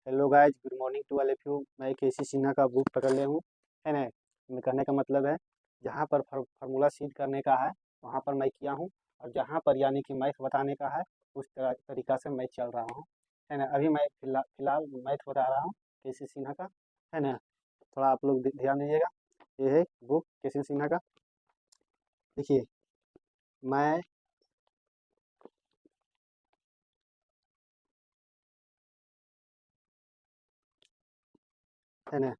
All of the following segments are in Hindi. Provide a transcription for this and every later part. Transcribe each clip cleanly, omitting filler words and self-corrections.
Hello guys, good morning to all of you. मैं केसी सिन्हा का बुक पकड़ ले हूँ, है ना। मैं कहने का मतलब है, जहाँ पर फार्मूला सीड करने का है वहाँ पर मैं किया हूँ, और जहाँ पर यानी कि मैथ बताने का है उस तरीका से मैं चल रहा हूँ, है ना। अभी मैं फिलहाल मैथ बता रहा हूँ केसी सिन्हा का, है ना। थोड़ा आप लोग ध्यान दीजिएगा। ये है बुक केसी सिन्हा का। देखिए, मैं है ना,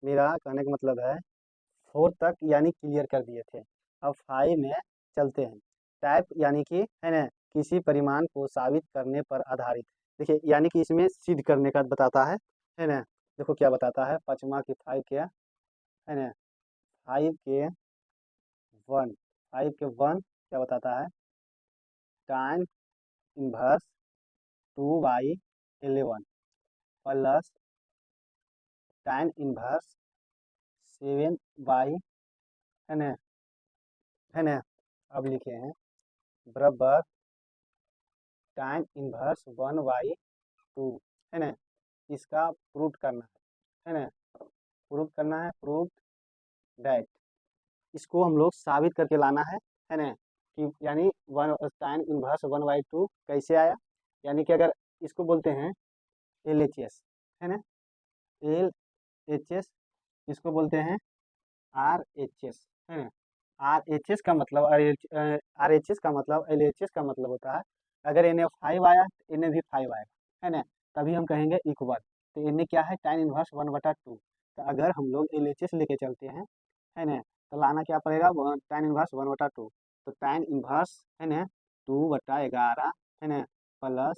मेरा कहने का मतलब है 4 तक यानी क्लियर कर दिए थे। अब 5 में चलते हैं। टाइप यानी कि, है ना, किसी परिमाण को साबित करने पर आधारित। देखिए, यानी कि इसमें सिद्ध करने का बताता है ना। देखो क्या बताता है, पाँचवा की 5 के, है ना, 5 के 1, 5 के 1 क्या बताता है, tan inverse 2/11 plus tan inverse 7 है ना, है ना। अब लिखे हैं बराबर tan इनवर्स 1/2, है ना। इसका प्रूफ करना है ना, प्रूफ करना है, प्रूफ दैट। इसको हम लोग साबित करके लाना है ना, कि यानी वन tan इनवर्स 1/2 कैसे आया। यानी कि अगर इसको बोलते हैं LHS, है ना, LHS, इसको बोलते हैं RHS, है ना। RHS का मतलब RHS का मतलब LHS का मतलब होता है, अगर इन्हें 5 आया तो इन्हें भी 5 आएगा, है ना। तभी हम कहेंगे इक्वल। तो इन्हें क्या है, tan इनवर्स 1/2। तो अगर हम लोग LHS लेके चलते हैं, है ना, तो लाना क्या पड़ेगा, tan इनवर्स 1/2। तो tan इनवर्स, है ना, 2/11, है ना, प्लस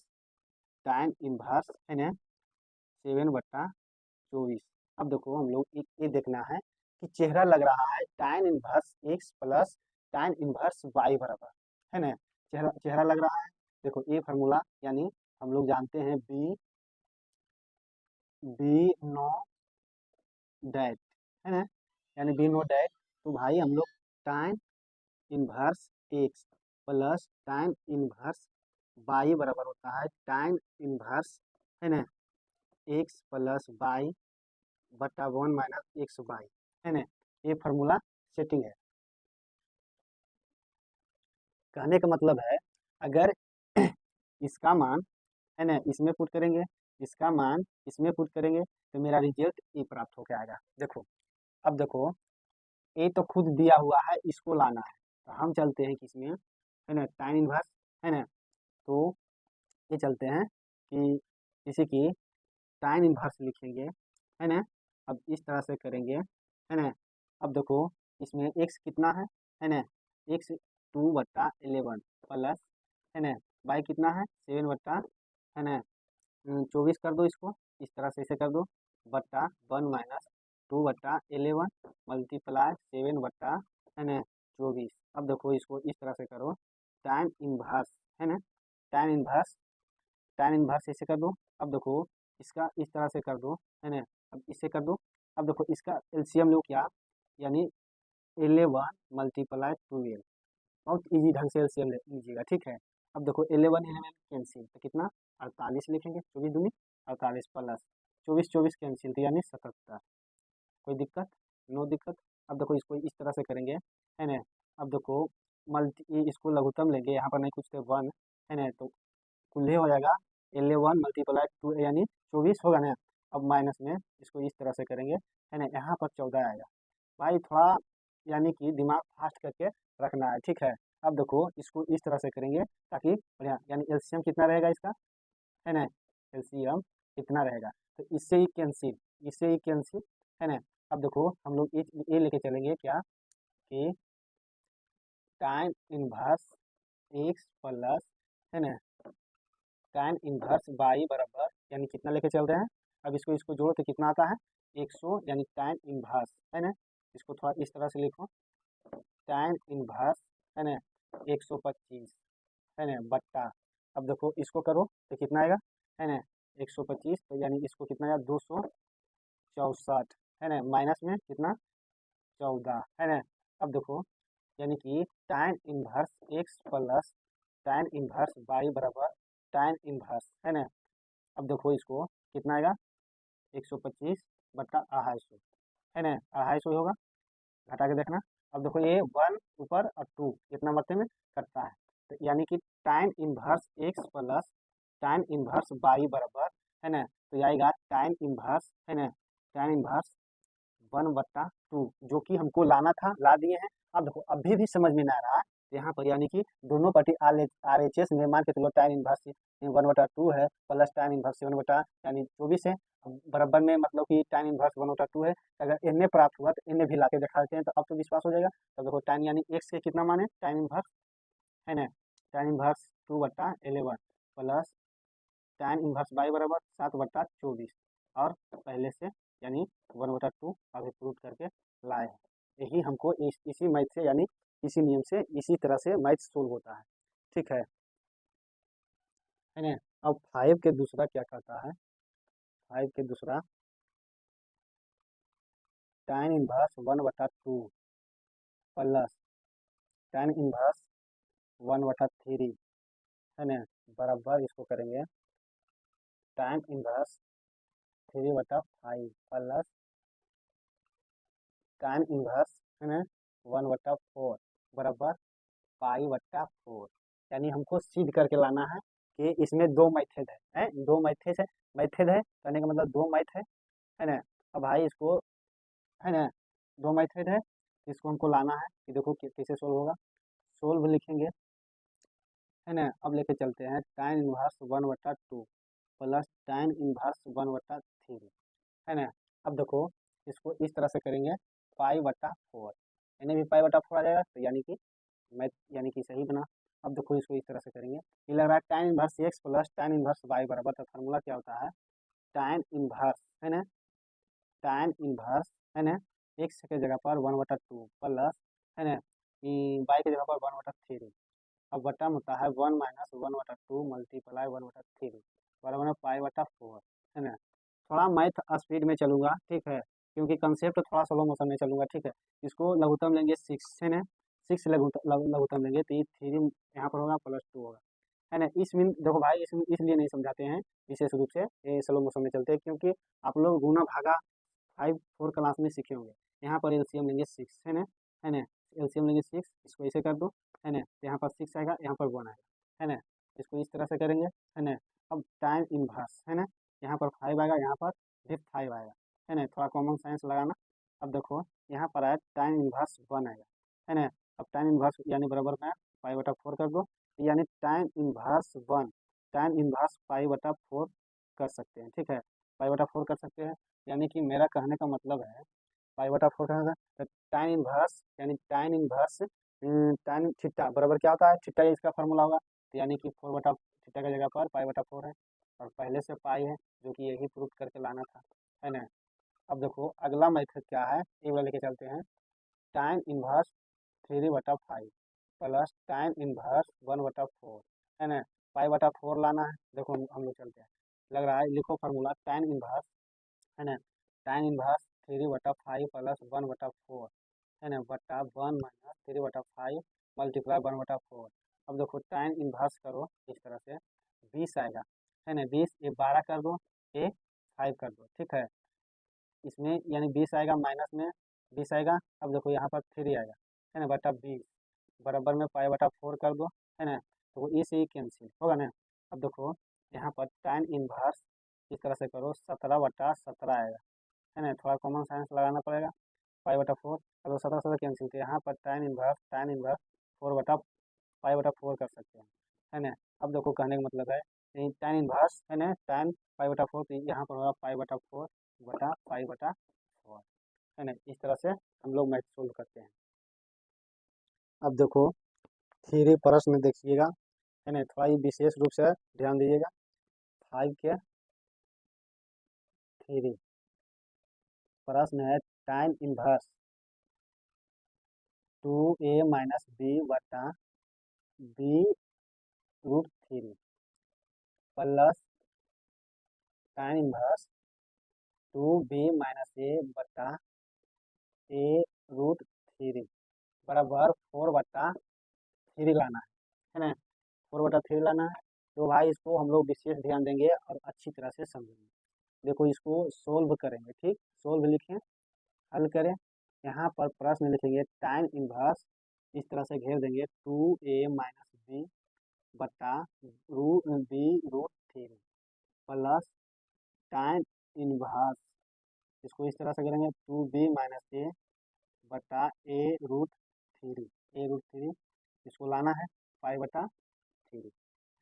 tan इनवर्स, है ना, 7/24। अब देखो हम लोग ये देखना है कि चेहरा लग रहा है tan inverse x plus tan inverse y बराबर, है ना। चेहरा चेहरा लग रहा है। देखो ये फार्मूला, यानी हम लोग जानते हैं बी नो डैट, है ना, यानी बी नो डैट। तो भाई हम लोग tan inverse x plus tan inverse y बराबर होता है tan इनवर्स, है ना, x प्लस y बटा 1 माइनस एक्स वाई, है ना। ये फार्मूला सेटिंग है। कहने का मतलब है, अगर इसका मान, है ना, इसमें पुट करेंगे, इसका मान इसमें पुट करेंगे, तो मेरा रिजल्ट ये प्राप्त होकर आएगा। देखो, अब देखो, ये तो खुद दिया हुआ है, इसको लाना है। तो हम चलते हैं किसमें, है ना, tan इनवर्स, है ना। तो ये चलते हैं कि किसी की tan इनवर्स लिखेंगे, है ना। अब इस तरह से करेंगे, है ना। अब देखो, इसमें x कितना है ना, x 2/11 प्लस, है ना, y कितना है 7 बट्टा, है ना, 24 कर दो इसको, इस तरह से इसे कर दो, बट्टा 1 माइनस 2/11 मल्टीप्लाई 7 बट्टा, है ना, 24। अब देखो इसको इस तरह से करो, tan इनवर्स, है ना, tan इनवर्स, tan इनवर्स इसे कर दो। अब देखो इसका इस तरह से कर दो, है ना। अब इसे कर दो। अब देखो इसका एलसीएम लो क्या, यानी 11 मल्टीप्लाई 12। बहुत इजी ढंग से एलसीएम लीजिएगा, ठीक है। अब देखो 11 11 कैंसिल तो कितना, 48 लिखेंगे, 24 दूनी 48 प्लस 24 24 कैंसिल तो यानी 77। कोई दिक्कत, नो दिक्कत। अब देखो इसको इस तरह से करेंगे, है ना। अब देखो मल्टी इसको लघुत्तम लेंगे, यहाँ पर नहीं कुछ तो 1, है ना, तो कुल्हे हो जाएगा 11 मल्टीप्लाई 2 यानी 24 होगा ना। अब माइनस में इसको इस तरह से करेंगे, है ना, यहाँ पर 14 आएगा। भाई थोड़ा यानी कि दिमाग फास्ट करके रखना है, ठीक है। अब देखो इसको इस तरह से करेंगे ताकि बढ़िया, यानी एलसीएम कितना रहेगा इसका, है ना, एलसीएम कितना रहेगा, तो इससे ही कैंसिल, इससे ही कैंसिल, है ना। अब देखो हम लोग ये लेके चलेंगे क्या, कि tan इनवर्स एक्स प्लस, है ना, tan इनवर्स बाई बराबर, यानी कितना लेके चल रहे हैं। अब इसको इसको जोड़ो तो कितना आता है 100, यानी tan इनवर्स, है ना। इसको थोड़ा इस तरह से लिखो, tan इनवर्स, है ना, 125, है ना, बट्टा। अब देखो इसको करो तो कितना आएगा, है ना, 125, तो यानी इसको कितना आएगा 264, है ना, माइनस में कितना 14, है ना। अब देखो, यानी कि tan inverse x plus tan inverse y बराबर tan इनवर्स है ना। अब देखो इसको कितना आएगा 125 बट्टा 250 है ना, 250 होगा, घटा के देखना। अब देखो ये 1 ऊपर और 2 कितना मात्रा में कटता है, तो यानी कि tan inverse x plus tan inverse y बराबर है ना, तो ये आएगा tan इनवर्स है ना, tan इनवर्स 1/2 जो कि हमको लाना था, ला दिए हैं। अब देखो अभी भी समझ में ना आ रहा, तो यहाँ पर यानी कि दोनों पार्टी आर एच एस में मान के चलो tan इनवर्स 1/2 है प्लस tan इनवर्स 1 यानी 24 है। अब बराबर में मतलब कि tan इनवर्स 1/2 है, अगर इन्हें प्राप्त हुआ तो इन्हें भी ला के दिखा देते हैं, तो अब तो विश्वास हो जाएगा। तो देखो tan यानी x के कितना माने tan इनवर्स है ना, tan inverse 2/11 plus tan inverse y बराबर 7/24 और पहले से यानी 1/2 अभी प्रूव करके लाए हैं। यही हमको इसी मैथ से यानी इसी नियम से इसी तरह से मैथ सोल्व होता है, ठीक है ना। अब 5 के दूसरा क्या कहता है, 5 के दूसरा tan inverse 1/2 plus tan inverse 1/3 है ना, बराबर इसको करेंगे tan inverse 3/5 plus tan inverse है ना 1/4 बराबर पाई/4। यानी हमको सिद्ध करके लाना है कि इसमें दो मेथड है, दो मेथड है, मेथड है कहने का मतलब दो मैथ है ना। अब भाई इसको है ना दो मेथड है, इसको हमको लाना है कि देखो कैसे सोल्व होगा। सोल्व लिखेंगे है ना। अब लेके चलते हैं tan inverse 1/2 plus tan inverse 1/3 है ना। अब देखो इसको इस तरह से करेंगे पाई/4, इन्हें भी पाई/4 आ जाएगा, तो यानी कि मैथ यानी कि सही बना। अब देखो इसको इस तरह से करेंगे, ये लग रहा है tan inverse x plus tan inverse y बराबर, तो फार्मूला क्या होता है tan इनवर्स है ना, tan इनवर्स है ना x के जगह पर 1/2 प्लस है ना y के जगह पर 1/3, अब बटा में होता है 1 माइनस 1/2 मल्टीप्लाई 1/3 बराबर में पाई/4 है ना। थोड़ा मैथ स्पीड में चलूंगा, ठीक है, क्योंकि कंसेप्ट थोड़ा स्लो मोशन में चलूंगा, ठीक है। इसको लघुत्तम लेंगे 6 है ना, 6 लघुत्तम लेंगे तो ये 3 यहाँ पर होगा प्लस 2 होगा है ना। इस मीन देखो भाई इसलिए नहीं समझाते हैं विशेष रूप से, ये स्लो मोशन में चलते हैं, क्योंकि आप लोग गुना भागा 4 क्लास में सीखे होंगे। यहाँ पर एलसीएम लेंगे 6 है ना, एलसीएम लेंगे 6, इसको ऐसे कर दो है ना, तो यहाँ पर 6 आएगा, यहाँ पर 1 आएगा है ना, इसको इस तरह से करेंगे है ना। अब टाइम इनवर्स है ना, यहाँ पर 5 आएगा, यहाँ पर भी 5 आएगा है ना, थोड़ा कॉमन साइंस लगाना। अब देखो यहाँ पर आया टाइम इनवर्स 1 आएगा है ना। अब टाइम इनवर्स यानी बराबर में पाई/4 कर दो, यानी टाइम इनवर्स 1 टाइम इनवर्स पाई/4 कर सकते हैं, ठीक है, पाई/4 कर सकते हैं। यानी कि मेरा कहने का मतलब है पाई/4 कहने का टाइम इनवर्स यानी टाइम इनवर्स टाइम थीटा बराबर क्या होता है, थीटा इसका फार्मूला होगा, तो यानी कि 4/थीटा की जगह पर पाई/4 है, और पहले से पाई है जो कि यही प्रूफ करके लाना था है ना। अब देखो अगला मेथड क्या है, ये वाला लेके चलते हैं time inverse 3/5 plus time inverse 1/4 है ना, पाई/4 लाना है। देखो हम लोग चलते हैं, लग रहा है लिखो फार्मूला टाइम इनवर्स है ना, टाइम इनवर्स 3/5 प्लस 1/4 है ना बटा 1 माइनस 3/5 मल्टीप्लाई 1/4। अब देखो टाइम इनवर्स करो इस तरह से 20 आएगा है ना, 20 ये 12 कर दो, ये 5 कर दो, ठीक है। इसमें यानी 20 आएगा, माइनस में 20 आएगा। अब देखो यहाँ पर 3 आएगा है ना बटा 20 बराबर में पाई/4 कर दो है ना, तो ये से ही कैंसिल होगा ना। अब देखो यहाँ पर tan इनवर्स इस तरह से करो 17/17 आएगा है ना, थोड़ा कॉमन साइंस लगाना पड़ेगा, पाई/4 अब 17 कैंसिल, तो यहाँ पर tan इनवर्स 4/पाई/4 कर सकते हैं है ना। अब देखो कहने का मतलब है tan इनवर्स है ना tan पाई/4, तो यहाँ पर होगा पाई/4 है ना। इस तरह से हम लोग मैथ सोल्व करते हैं। अब देखो 3 प्रश्न देखिएगा है ना, थोड़ा ही विशेष रूप से ध्यान दीजिएगा। 5 के 3 प्रश्न है tan inverse 2a minus b बटा b√3 plus tan inverse 2b minus a बटा a√3 बराबर 4/3 लाना है ना, 4/3 लाना है। तो भाई इसको हम लोग विशेष ध्यान देंगे और अच्छी तरह से समझेंगे। देखो इसको सोल्व करेंगे, ठीक, सोल्व लिखें, हल करें। यहाँ पर प्रश्न लिखेंगे tan इनवर्स, इस तरह से घेर देंगे 2a माइनस बी बटा b root 3 plus tan inverse, इसको इस तरह से करेंगे 2b माइनस ए बटा ए रूट थ्री, इसको लाना है 5/3,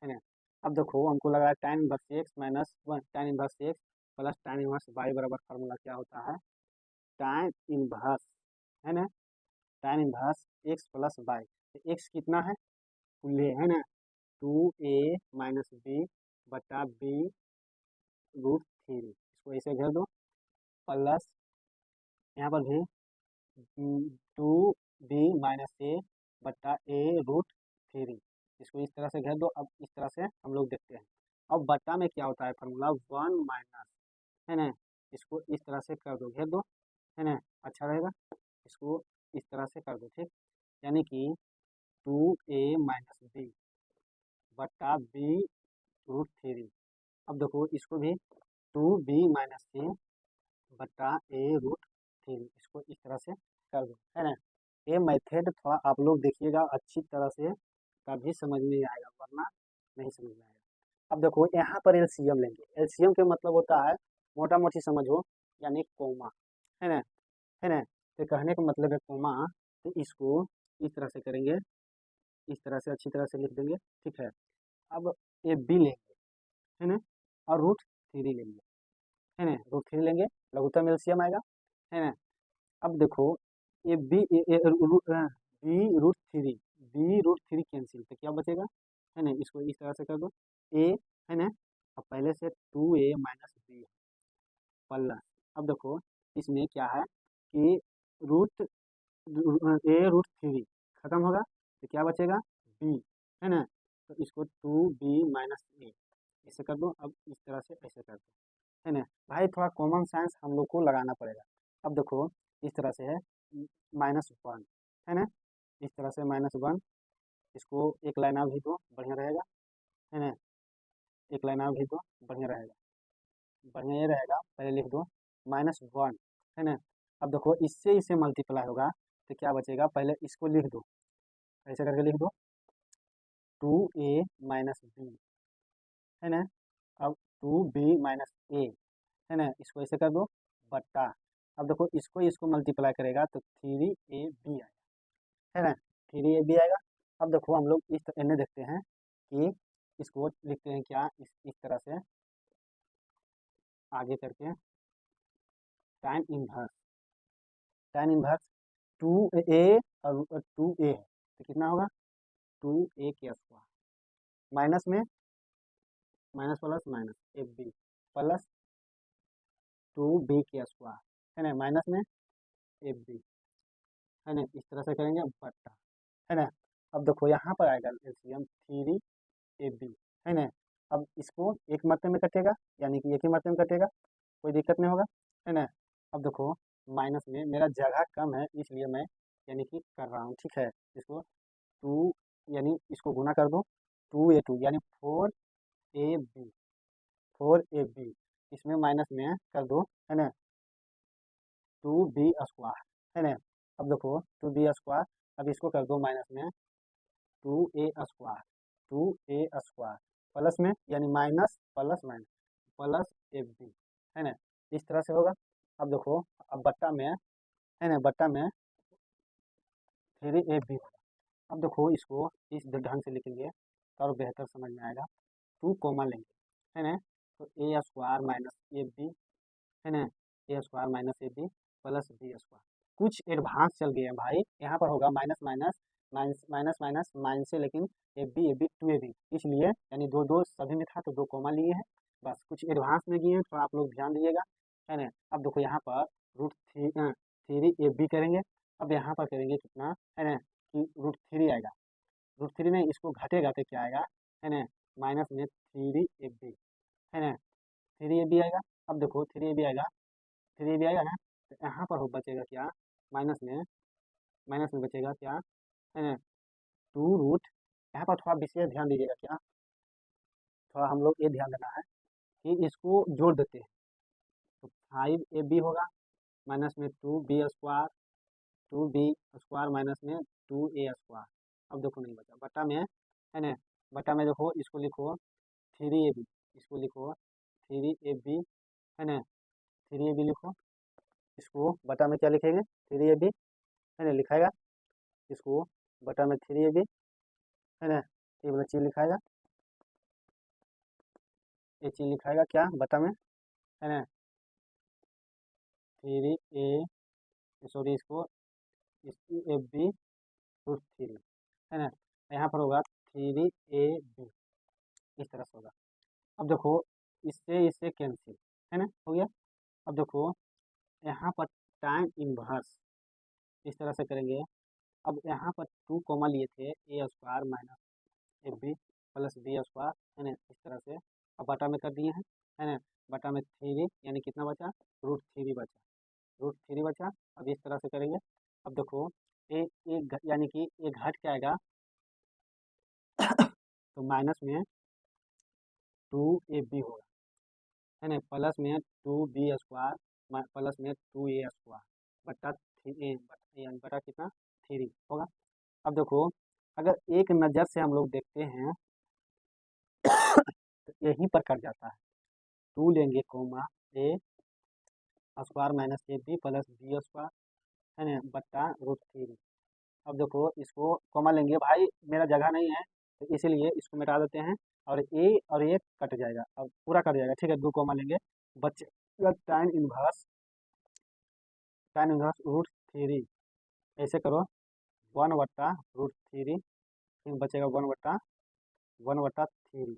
है ना। अब देखो हमको लगा tan inverse x minus one, tan inverse x plus tan inverse y बराबर फार्मूला क्या होता है, tan इनवर्स, है ना, tan inverse x plus y. तो एक्स कितना है, खुले है ना, 2a माइनस बी बटा बी रूट 3, इसको ऐसे घेर दो, प्लस यहाँ पर भी 2b माइनस ए बटा ए रूट 3, इसको इस तरह से घेर दो। अब इस तरह से हम लोग देखते हैं। अब बटा में क्या होता है फार्मूला 1 माइनस, है ना, इसको इस तरह से कर दो, घेर दो, है ना, अच्छा रहेगा। इसको इस तरह से कर दो, ठीक, यानी कि 2a माइनस बी बटा बी रूट 3। अब देखो इसको भी 2b माइनस ए बटा ए रूट 3, इसको इस तरह से कर दो, है ना। ये मेथड थोड़ा आप लोग देखिएगा अच्छी तरह से, तभी समझ में आएगा, वरना नहीं समझ में आएगा। अब देखो यहाँ पर एलसीएम लेंगे, एलसीएम के मतलब होता है मोटा मोटी समझो, यानी कोमा, है ना, है ना। तो कहने का मतलब है कोमा, तो इसको इस तरह से करेंगे, इस तरह से अच्छी तरह से लिख देंगे, ठीक है। अब ये बी लेंगे, है ना, और रूट 3 लेंगे, है ना, रूट 3 लेंगे, लघुत्तम एलसीएम आएगा, है ना। अब देखो ये बी रूट 3 कैंसिल, तो क्या बचेगा, है ना, इसको इस तरह से कर दो ए, है ना। अब पहले से 2a माइनस बी प्लस, अब देखो इसमें क्या है कि रूट ए रूट 3 खत्म होगा, तो क्या बचेगा बी, है ना। तो इसको 2b माइनस ए ऐसे कर दो। अब इस तरह से ऐसे कर दो, है ना। भाई थोड़ा कॉमन सेंस हम लोग को लगाना पड़ेगा। अब देखो इस तरह से है -1, है ना, इस तरह से -1, इसको एक लाइन भी दो बढ़िया रहेगा, है ना, एक लाइन भी दो बढ़िया रहेगा, बढ़िया ये रहेगा, पहले लिख दो -1, है ना। अब देखो इससे इसे मल्टीप्लाई होगा, तो क्या बचेगा, पहले इसको लिख दो, ऐसे करके लिख दो 2a माइनस बी, है ना। अब 2b माइनस ए, है ना, इसको ऐसे कर दो बट्टा। अब देखो इसको इसको मल्टीप्लाई करेगा तो 3ab आएगा, है ना, 3ab आएगा। अब देखो हम लोग इस इन्हें देखते हैं कि इसको लिखते हैं क्या, इस तरह से आगे करके tan इनवर्स 2a और 2a है, तो कितना होगा 2a के स्क्वायर माइनस में minus plus minus a b plus 2b के स्क्वायर, है ना, माइनस में ए बी, है ना, इस तरह से करेंगे बट्टा, है ना। अब देखो यहाँ पर आएगा एलसीएम 3ab, है ना। अब इसको एक मरते में कटेगा, यानी कि एक ही मरते में कटेगा, कोई दिक्कत नहीं होगा, है ना। अब देखो माइनस में मेरा जगह कम है, इसलिए मैं यानी कि कर रहा हूँ, ठीक है। इसको 2 यानी इसको गुना कर दो 2a2 यानी 4ab इसमें माइनस में कर दो, है ना, 2b², है ना। अब देखो 2b², अब इसको कर दो माइनस में 2a² प्लस में यानी minus plus minus plus ab, है ना, इस तरह से होगा। अब देखो अब बट्टा में, है ना, बट्टा में 3ab होगा। अब देखो इसको इस ढंग से लिखेंगे तो और बेहतर समझ में आएगा, 2 कॉमा लेंगे, है ना, तो a² माइनस ए बी, है ना, a² minus a b plus b²। कुछ एडवांस चल गए हैं भाई, यहाँ पर होगा minus minus minus minus minus minus से, लेकिन ए बी 2ab, इसलिए यानी दो दो सभी में था तो 2 कॉमा लिए हैं, बस कुछ एडवांस में गए हैं, थोड़ा आप लोग ध्यान दीजिएगा, है ना। अब देखो यहाँ पर √3 करेंगे, अब यहाँ पर करेंगे कितना, है ना, कि √3 आएगा, √3 में इसको घटेगा तो क्या आएगा, है ना, माइनस में 3ab, है ना, 3ab आएगा। अब देखो 3ab आएगा, 3ab आएगा ना, तो यहाँ पर हो बचेगा क्या, माइनस में बचेगा क्या, है ना, 2 रूट, यहाँ पर थोड़ा विशेष ध्यान दीजिएगा क्या, थोड़ा हम लोग ये ध्यान देना है कि इसको जोड़ देते हैं। तो 5ab होगा माइनस में 2b², 2b² माइनस में 2a²। अब देखो नहीं बचा, बटा में है ना, बटा में देखो इसको लिखो 3ab, इसको लिखो 3ab, है ना, 3ab लिखो। इसको बटा में क्या लिखेंगे, 3ab, है ना, लिखाएगा। इसको बटा में 3ab, है ना, ये वाला चीज लिखाएगा, ये चीज लिखाएगा क्या बटा में, है ना, 3a, सॉरी इसको ab√3, है ना, यहाँ पर होगा 3ab, इस तरह से होगा। अब देखो इससे इससे कैंसिल, है ना, हो गया। अब देखो यहाँ पर टाइम इनवर्स इस तरह से करेंगे। अब यहाँ पर 2 कॉमा लिए थे, a² minus ab plus b², है ना, इस तरह से। अब बटा में कर दिए हैं, है ना, बटा में 3 यानी कितना बचा, √3 बचा, √3 बचा। अब इस तरह से करेंगे। अब देखो यानी कि ये घट के आएगा तो माइनस में 2ab होगा, है ना, प्लस में 2b² प्लस में 2a² बटा 3 यानी बटा कितना 3 होगा। अब देखो अगर एक नज़र से हम लोग देखते हैं तो यहीं पर कट जाता है, 2 लेंगे coma a² minus ab plus b², है ना, बटा √3। अब देखो इसको कॉमा लेंगे, भाई मेरा जगह नहीं है तो इसीलिए इसको मिटा देते हैं और ये कट जाएगा, अब पूरा कट जाएगा, ठीक है। 2 कॉमा लेंगे, बचेगा tan इनवर्स √3, ऐसे करो 1/√3, फिर बचेगा 1/3।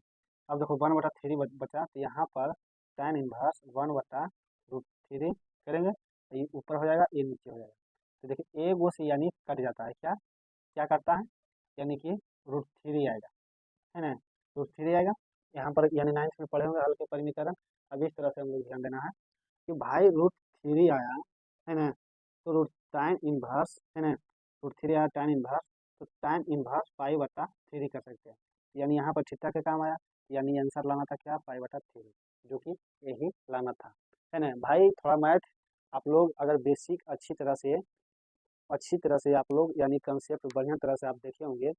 अब देखो 1/3 बचा, तो यहाँ पर tan इनवर्स 1/√3 करेंगे तो ये ऊपर हो जाएगा, ये नीचे हो जाएगा। तो देखिए एक वो से यानी कट जाता है, क्या क्या करता है, यानी कि √3 आएगा, है ना, √3 आएगा। यहाँ पर यानी 9th में पढ़े होंगे हल्के परिमीकरण। अब इस तरह से हम लोग ध्यान देना है कि भाई √3 आया, है ना, तो tan इनवर्स, है ना, √3 आया tan इनवर्स, तो tan इनवर्स π/3 कर सकते हैं, यानी यहाँ पर थीटा के काम आया, यानी आंसर लाना था क्या, π/3, जो कि यही लाना था, है ना। भाई थोड़ा मैथ आप लोग अगर बेसिक अच्छी तरह से आप लोग यानी कंसेप्ट बढ़िया तरह से आप देखे होंगे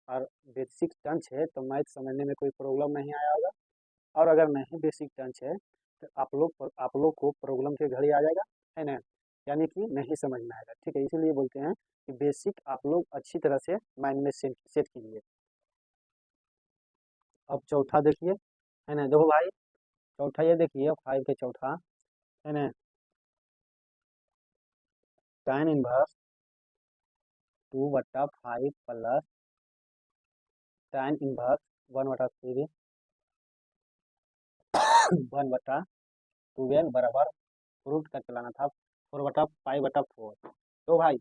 और बेसिक टंच है तो मैथ समझने में कोई प्रॉब्लम नहीं आया होगा। और अगर नहीं बेसिक टंच है तो आप लोग को प्रॉब्लम के घड़ी आ जाएगा, है ना, यानी कि नहीं समझ में आएगा, ठीक है। इसीलिए बोलते हैं कि बेसिक आप लोग अच्छी तरह से माइंड में सेट कीजिए। अब चौथा देखिए, है ना, देखो भाई चौथा ये देखिए 5 के चौथा, है ना, tan inverse 2/5 plus tan inverse 1/3 1/12 बराबर रूट करके लाना था 4/π/4। तो भाई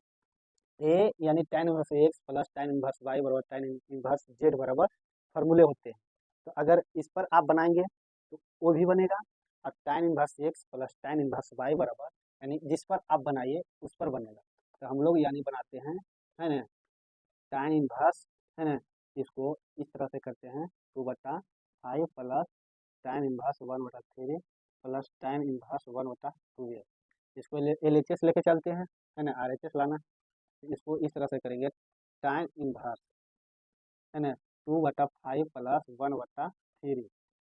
ए यानी tan inverse x plus tan inverse y बराबर tan इनवर्स जेड बराबर फॉर्मूले होते हैं। तो अगर इस पर आप बनाएंगे तो वो भी बनेगा, और tan inverse x plus tan inverse y बराबर यानी जिस पर आप बनाइए उस पर बनेगा। तो हम लोग यानी बनाते हैं, है ना, tan इनवर्स, है ना, इसको इस तरह से करते हैं 2/5 plus tan inverse 1/3 plus tan inverse 1/2। इसको LHS लेके चलते हैं, है ना, RHS लाना। इसको इस तरह से करेंगे tan इनवर्स, है ना, 2/5 प्लस 1/3,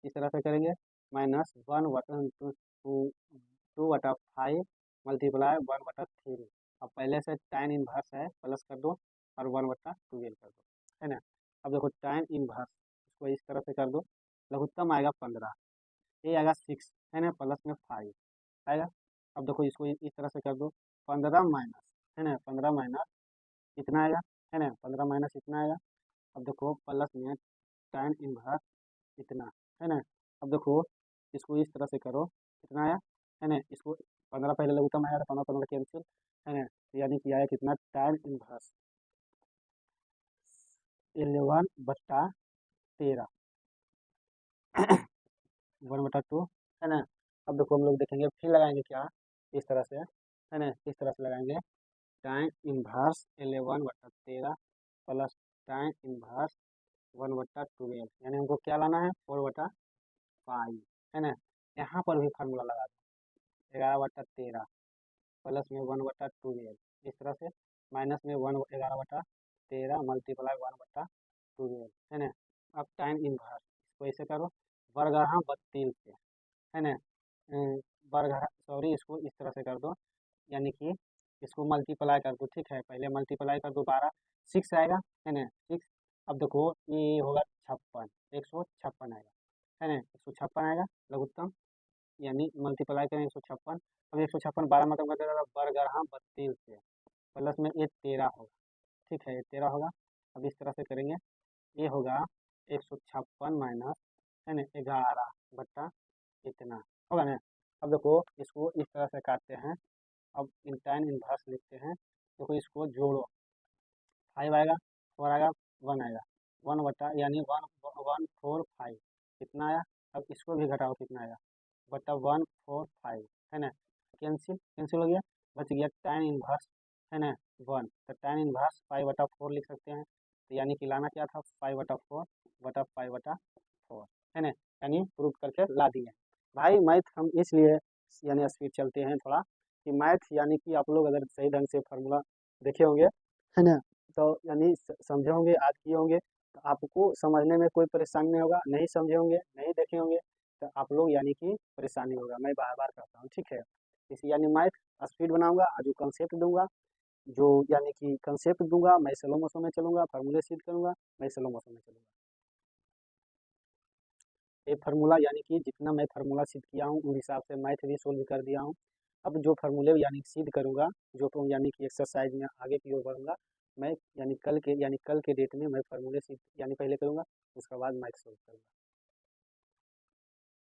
इस तरह से करेंगे माइनस 2/5 मल्टीप्लाई 1/3। अब पहले से tan इनवर्स है प्लस कर दो और 1/12 कर दो, है ना। अब देखो tan इनवर्स इसको इस तरह से कर दो, लघुत्तम आएगा 15, ये आएगा 6, है ना, प्लस में 5 आएगा। अब देखो इसको इस तरह से कर दो 15 माइनस, है ना, 15 माइनस इतना आएगा, है ना, 15 माइनस इतना आएगा। अब देखो प्लस में tan इनवर्स इतना, है ना। अब देखो इसको इस तरह से करो कितना आया, है ना, इसको 15 पहले लघुत्तम आया था, 15 कैंसिल, है ना, यानी कि आया कितना tan इनवर्स 11/13 1/2, है ना। अब देखो हम लोग देखेंगे फिर लगाएंगे क्या, इस तरह से, है ना, इस तरह से लगाएंगे tan inverse 11/13 plus tan inverse 1/12 यानी हमको क्या लाना है 4/5 है ना। यहाँ पर भी फार्मूला लगा दो 11/13 प्लस में 1/12 इस तरह से माइनस में 11/13 मल्टीप्लाई 1/12 है ना। अब टाइम इनवर्स इसको ऐसे करो बरगढ़ा 32 से है ना बरगढ़ा सॉरी इसको इस तरह से कर दो यानी कि इसको मल्टीप्लाई कर दो ठीक है। पहले मल्टीप्लाई कर दो 6 आएगा है ना 6। अब देखो ये होगा 56 156 आएगा है ना 156 आएगा लघुत्तम यानी मल्टीप्लाई करें 156। अब 156 12 मतलब कर देगा बरगढ़ा 32 से प्लस में ये 13 होगा ठीक है ये 13 होगा। अब इस तरह से करेंगे ये होगा 156 माइनस है ना 11 बट्टा इतना होगा ना। अब देखो इसको इस तरह से काटते हैं। अब इन tan इनवर्स लिखते हैं देखो इसको जोड़ो 5 आएगा 4 आएगा 1 आएगा 1 बट्टा यानी 145 कितना आया। अब इसको भी घटाओ कितना आएगा बट्टा 145 है ना कैंसिल कैंसिल हो गया बच गया tan इनवर्स है ना 1 तो tan इनवर्स 5/4 लिख सकते हैं। तो यानी कि लाना क्या था 5/4 बटा 5/4 है ना यानी प्रूव करके ला दिए। भाई मैथ हम इसलिए यानी स्पीड चलते हैं थोड़ा कि मैथ यानी कि आप लोग अगर सही ढंग से फार्मूला देखे होंगे है ना तो यानी समझे होंगे याद किए होंगे तो आपको समझने में कोई परेशानी नहीं होगा। नहीं समझे होंगे नहीं देखे होंगे तो आप लोग यानी कि परेशानी होगा। मैं बार बार कहता हूँ ठीक है। इसी यानी मैथ स्पीड बनाऊंगा जो कंसेप्ट दूंगा जो यानी कि कंसेप्ट दूंगा मैं स्लो मोशन में चलूंगा फार्मूले सीध करूंगा मैं स्लो मोशन में चलूंगा। ये फार्मूला यानी कि जितना मैं फार्मूला सिद्ध किया हूँ उस हिसाब से मैथ भी सोल्व कर दिया हूँ। अब जो फार्मूले यानी सिद्ध करूँगा जो यानी कि एक्सरसाइज में आगे की ओर बढ़ूंगा मैं यानी कल के डेट में मैं फार्मूले सिद्ध यानी पहले करूँगा उसके बाद मैथ सोल्व करूँगा।